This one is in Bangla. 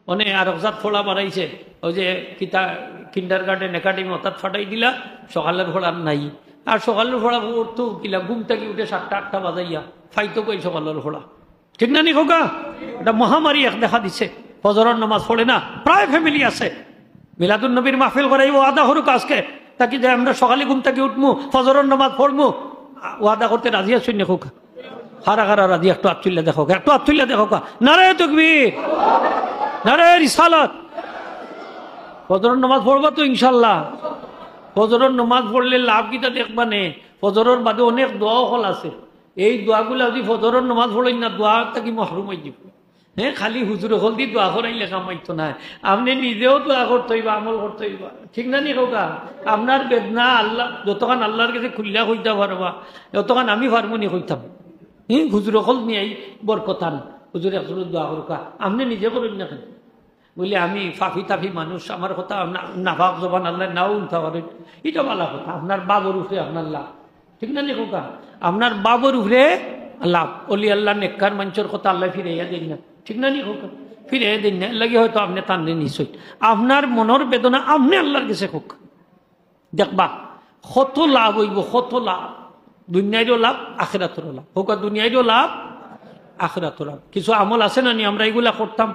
অনেক আর জাত ফোড়া বাড়াইছে ওই যে কিতা কিন্ডার গার্ডেন একাডেমি অর্থাৎ ফাটাই দিলা সকালের ফোড়ার নাই আর সকালের ফোড়া পড়তো কিলা ঘুম থেকে উঠে 7টা 8টা বাজাইয়া ফাইতো কই সকালের ফোড়া ঠিক না নি খোকা এটা মহামারী এক দেখা দিছে ফজরের নামাজ পড়ে না প্রায় ফ্যামিলি আছে মিলাদুন নবীর মাহফিল করাই ওয়াদা করুক আজকে তাকে যে আমরা সকালে ঘুম থেকে উঠবো ফজরের নামাজ পড়বো ওয়াদা করতে রাজি আছেন না খোকা হারা হারা রাজি একটু আত্মুল্লাহ দেখো একটু আত্মুল্লাহ দেখো নারে তাকবীর নারে রিসালাত ফজরের নামাজ পড়বা তো ইনশাল্লাহ ফজরের নামাজ পড়লে লাভ কিটা দেখবা নে ফজরের বাদে অনেক দোয়া হল আছে এই দোয়াগুলা যদি ফজরের নামাজ পড়েন না দোয়া থাকি মহরুম হয়ে যাব হ্যাঁ খালি হুজুর হল দিয়ে দোয়া করাইলে কামাইতো না আপনি নিজেও দোয়া করতে হইবা আমল করতে হইবা ঠিক না নি হোকা আপনার বেদনা আল্লাহ যতক্ষণ আল্লাহর কাছে খুল্লা হইতে পারবা যতক্ষণ আমি ফার্মনি হইতাম হুজুর হল নিয়ে বরকতান হুজুর একজন দোয়া করুকা আপনি নিজে করেন না কেন বলি আমি ফাফি তাফি মানুষ আমার কথা নাফাক জবান আল্লাহ নাও উঠতে পারেন এটা ভালো কথা আপনার বাবর উপরে আপনার লাভ ঠিক না লেখা আপনার বাবর উপরে লাভ অলি আল্লাহ নেককার মানুষের কথা আল্লাহ ফিরাইয়া দেন না ঠিক না লেখা ফিরাইয়া দেন না লাগে হয়তো আপনি টানলে নিশ্চয় আপনার মনের বেদনা আপনি আল্লাহর কাছে হোক দেখবা কত লাভ হইব কত লাভ দুনিয়ারও লাভ আখিরাতেরও লাভ হোক দুনিয়ারও লাভ আখিরাতেরও লাভ কিছু আমল আছে না নি আমরা এগুলা করতাম